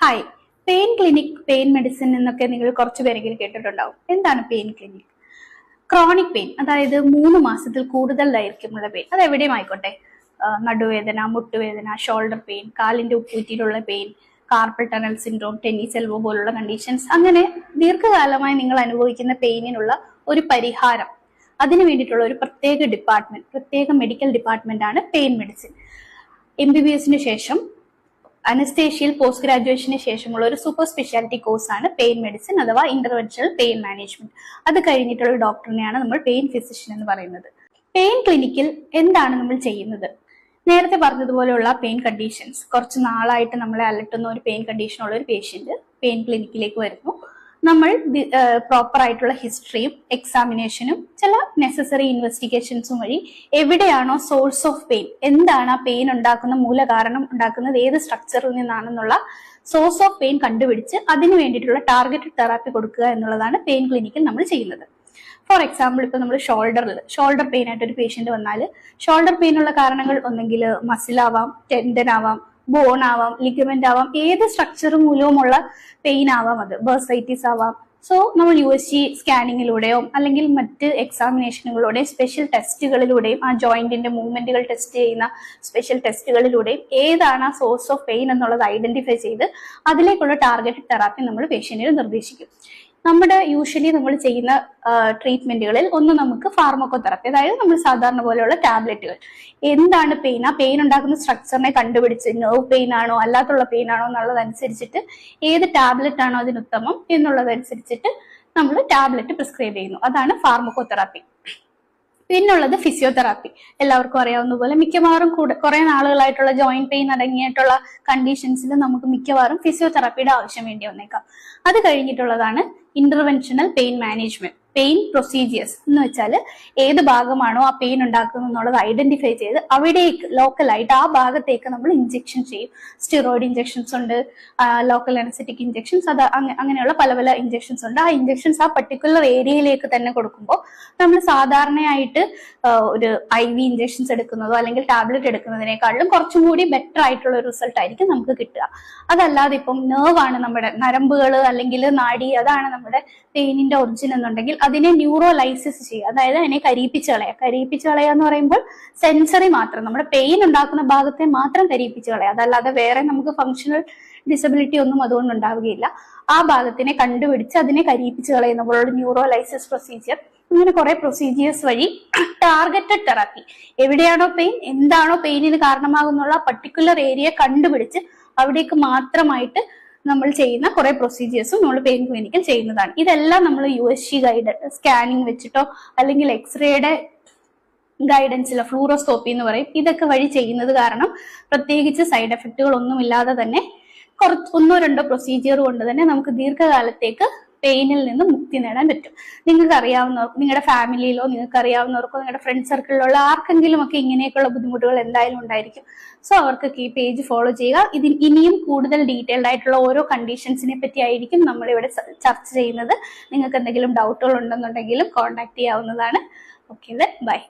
Hi, pain clinic, pain medicine എന്നൊക്കെ നിങ്ങൾ കുറച്ച് പേരെങ്കിലും കേട്ടിട്ടുണ്ടാവും. എന്താണ് പെയിൻ ക്ലിനിക്? ക്രോണിക് പെയിൻ, അതായത് 3 മാസത്തിൽ കൂടുതൽ ദൈർഘ്യമുള്ള പെയിൻ, അത് എവിടെയും ആയിക്കോട്ടെ. നടുവേദന, മുട്ടുവേദന, ഷോൾഡർ പെയിൻ, കാലിന്റെ ഉപ്പൂറ്റിയിലുള്ള pain, carpal tunnel syndrome, tennis elbow പോലുള്ള കണ്ടീഷൻസ്, അങ്ങനെ ദീർഘകാലമായി നിങ്ങൾ അനുഭവിക്കുന്ന പെയിനിനുള്ള ഒരു പരിഹാരം, അതിനു വേണ്ടിയിട്ടുള്ള ഒരു പ്രത്യേക മെഡിക്കൽ ഡിപ്പാർട്ട്മെന്റ് ആണ് പെയിൻ മെഡിസിൻ. MBBS ശേഷം അനസ്തേഷ്യയിൽ പോസ്റ്റ് ഗ്രാജുവേഷന് ശേഷമുള്ള ഒരു സൂപ്പർ സ്പെഷ്യാലിറ്റി കോഴ്സാണ് പെയിൻ മെഡിസിൻ അഥവാ ഇന്റർവെൻഷണൽ പെയിൻ മാനേജ്മെന്റ്. അത് കഴിഞ്ഞിട്ടുള്ള ഡോക്ടറിനെയാണ് നമ്മൾ പെയിൻ ഫിസിഷ്യൻ എന്ന് പറയുന്നത്. പെയിൻ ക്ലിനിക്കിൽ എന്താണ് നമ്മൾ ചെയ്യുന്നത്? നേരത്തെ പറഞ്ഞതുപോലെയുള്ള പെയിൻ കണ്ടീഷൻസ്, കുറച്ച് നാളായിട്ട് നമ്മളെ അലട്ടുന്ന ഒരു പെയിൻ കണ്ടീഷൻ ഉള്ള ഒരു പേഷ്യന്റ് പെയിൻ ക്ലിനിക്കിലേക്ക് വരുന്നു. നമ്മൾ പ്രോപ്പർ ആയിട്ടുള്ള ഹിസ്റ്ററിയും എക്സാമിനേഷനും ചില നെസസറി ഇൻവെസ്റ്റിഗേഷൻസും വഴി എവിടെയാണോ സോഴ്സ് ഓഫ് പെയിൻ, എന്താണ് ആ പെയിൻ ഉണ്ടാക്കുന്ന മൂലകാരണം, ഉണ്ടാക്കുന്നത് ഏത് സ്ട്രക്ചറിൽ നിന്നാണെന്നുള്ള സോഴ്സ് ഓഫ് പെയിൻ കണ്ടുപിടിച്ച് അതിന് വേണ്ടിയിട്ടുള്ള ടാർഗറ്റഡ് തെറാപ്പി കൊടുക്കുക എന്നുള്ളതാണ് പെയിൻ ക്ലിനിക്കിൽ നമ്മൾ ചെയ്യുന്നത്. ഫോർ എക്സാമ്പിൾ, ഇപ്പൊ നമ്മൾ ഷോൾഡർ പെയിൻ ആയിട്ട് ഒരു പേഷ്യന്റ് വന്നാൽ, ഷോൾഡർ പെയിൻ ഉള്ള കാരണങ്ങൾ ഒന്നെങ്കിൽ മസിൽ ആവാം, ടെൻഡൻ ആവാം, ബോൺ ആവാം, ലിഗമെന്റ് ആവാം, ഏത് സ്ട്രക്ചർ മൂലവുമുള്ള പെയിൻ ആവാം, അത് ബർസൈറ്റിസ് ആവാം. സോ നമ്മൾ USG സ്കാനിങ്ങിലൂടെയോ അല്ലെങ്കിൽ മറ്റ് എക്സാമിനേഷനുകളുടെയും സ്പെഷ്യൽ ടെസ്റ്റുകളിലൂടെയും ആ ജോയിന്റിന്റെ മൂവ്മെന്റുകൾ ടെസ്റ്റ് ചെയ്യുന്ന സ്പെഷ്യൽ ടെസ്റ്റുകളിലൂടെയും ഏതാണ് ആ സോഴ്സ് ഓഫ് പെയിൻ എന്നുള്ളത് ഐഡന്റിഫൈ ചെയ്ത് അതിലേക്കുള്ള ടാർഗറ്റഡ് തെറാപ്പി നമ്മൾ പേഷ്യന്റിന് നിർദ്ദേശിക്കും. യൂഷ്വലി നമ്മൾ ചെയ്യുന്ന ട്രീറ്റ്മെന്റുകളിൽ ഒന്ന് നമുക്ക് ഫാർമക്കോതെറാപ്പി, അതായത് നമ്മൾ സാധാരണ പോലെയുള്ള ടാബ്ലറ്റുകൾ. എന്താണ് പെയിൻ, ആ പെയിൻ ഉണ്ടാക്കുന്ന സ്ട്രക്ചറിനെ കണ്ടുപിടിച്ച് നെർവ് പെയിൻ ആണോ അല്ലാത്തുള്ള പെയിൻ ആണോ എന്നുള്ളതനുസരിച്ചിട്ട് ഏത് ടാബ്ലറ്റ് ആണോ അതിനുത്തമം എന്നുള്ളതനുസരിച്ചിട്ട് നമ്മൾ ടാബ്ലറ്റ് പ്രിസ്ക്രൈബ് ചെയ്യുന്നു. അതാണ് ഫാർമക്കോതെറാപ്പി. പിന്നുള്ളത് ഫിസിയോതെറാപ്പി. എല്ലാവർക്കും അറിയാവുന്ന പോലെ മിക്കവാറും കുറെ നാളുകളായിട്ടുള്ള ജോയിന്റ് പെയിൻ അടങ്ങിയിട്ടുള്ള കണ്ടീഷൻസിൽ നമുക്ക് മിക്കവാറും ഫിസിയോതെറാപ്പിയുടെ ആവശ്യം വേണ്ടി വന്നേക്കാം. അത് കഴിഞ്ഞിട്ടുള്ളതാണ് interventional pain management. Pain procedures എന്ന് വെച്ചാൽ ഏത് ഭാഗമാണോ ആ പെയിൻ ഉണ്ടാക്കുന്നത് എന്നുള്ളത് ഐഡന്റിഫൈ ചെയ്ത് അവിടേക്ക് ലോക്കലായിട്ട് ആ ഭാഗത്തേക്ക് നമ്മൾ ഇഞ്ചെക്ഷൻ ചെയ്യും. സ്റ്റിറോയിഡ് ഇഞ്ചെക്ഷൻസ് ഉണ്ട്, ലോക്കൽ അനസ്തെറ്റിക് ഇഞ്ചെക്ഷൻസ്, അത് അങ്ങനെയുള്ള പല പല ഇഞ്ചെക്ഷൻസ് ഉണ്ട്. ആ ഇഞ്ചെക്ഷൻസ് ആ പർട്ടിക്കുലർ ഏരിയയിലേക്ക് തന്നെ കൊടുക്കുമ്പോൾ നമ്മൾ സാധാരണയായിട്ട് ഒരു IV ഇഞ്ചെക്ഷൻസ് എടുക്കുന്നതോ അല്ലെങ്കിൽ ടാബ്ലറ്റ് എടുക്കുന്നതിനേക്കാളും കുറച്ചും കൂടി ബെറ്റർ ആയിട്ടുള്ള ഒരു റിസൾട്ട് ആയിരിക്കും നമുക്ക് കിട്ടുക. അതല്ലാതെ ഇപ്പം നെർവാണ്, നമ്മുടെ നരമ്പുകൾ അല്ലെങ്കിൽ നാഡി, അതാണ് നമ്മുടെ പെയിനിന്റെ ഒറിജിൻ എന്നുണ്ടെങ്കിൽ അതിനെ ന്യൂറോലൈസിസ് ചെയ്യുക, അതായത് അതിനെ കരിയിപ്പിച്ച് കളയുക എന്ന് പറയുമ്പോൾ സെൻസറി മാത്രം, നമ്മുടെ പെയിൻ ഉണ്ടാക്കുന്ന ഭാഗത്തെ മാത്രം കരിയിപ്പിച്ച് കളയുക, അതല്ലാതെ വേറെ നമുക്ക് ഫങ്ഷണൽ ഡിസബിലിറ്റി ഒന്നും അതുകൊണ്ട് ഉണ്ടാവുകയില്ല. ആ ഭാഗത്തിനെ കണ്ടുപിടിച്ച് അതിനെ കരിയിപ്പിച്ച് കളയുന്ന പോലുള്ള ന്യൂറോലൈസിസ് പ്രൊസീജിയർ, ഇങ്ങനെ കുറെ പ്രൊസീജിയേഴ്സ് വഴി ടാർഗറ്റഡ് തെറാപ്പി, എവിടെയാണോ പെയിൻ, എന്താണോ പെയിനിന് കാരണമാകുന്നുള്ള പർട്ടിക്കുലർ ഏരിയ കണ്ടുപിടിച്ച് അവിടേക്ക് മാത്രമായിട്ട് നമ്മൾ ചെയ്യുന്ന കുറെ പ്രൊസീജിയേഴ്സും നമ്മൾ പെയിൻ ക്ലിനിക്കിൽ ചെയ്യുന്നതാണ്. ഇതെല്ലാം നമ്മൾ USG ഗൈഡ് സ്കാനിങ് വെച്ചിട്ടോ അല്ലെങ്കിൽ എക്സ്റേയുടെ ഗൈഡൻസിലോ, ഫ്ലൂറോസ്കോപ്പി എന്ന് പറയും, ഇതൊക്കെ വഴി ചെയ്യുന്നത് കാരണം പ്രത്യേകിച്ച് സൈഡ് എഫക്റ്റുകൾ ഒന്നും ഇല്ലാതെ തന്നെ ഒന്നോ രണ്ടോ പ്രൊസീജിയർ കൊണ്ട് തന്നെ നമുക്ക് ദീർഘകാലത്തേക്ക് പെയിനിൽ നിന്ന് മുക്തി നേടാൻ പറ്റും. നിങ്ങൾക്ക് അറിയാവുന്നവർക്ക്, നിങ്ങളുടെ ഫാമിലിയിലോ നിങ്ങൾക്ക് അറിയാവുന്നവർക്കോ നിങ്ങളുടെ ഫ്രണ്ട് സർക്കിളിലുള്ള ആർക്കെങ്കിലും ഒക്കെ ഇങ്ങനെയൊക്കെയുള്ള ബുദ്ധിമുട്ടുകൾ എന്തായാലും ഉണ്ടായിരിക്കും. സോ അവർക്കൊക്കെ ഈ പേജ് ഫോളോ ചെയ്യുക. ഇനിയും കൂടുതൽ ഡീറ്റെയിൽഡ് ആയിട്ടുള്ള ഓരോ കണ്ടീഷൻസിനെ പറ്റി ആയിരിക്കും നമ്മളിവിടെ ചർച്ച ചെയ്യുന്നത്. നിങ്ങൾക്ക് എന്തെങ്കിലും ഡൗട്ടുകൾ ഉണ്ടെന്നുണ്ടെങ്കിലും കോൺടാക്ട് ചെയ്യാവുന്നതാണ്. Okay, by.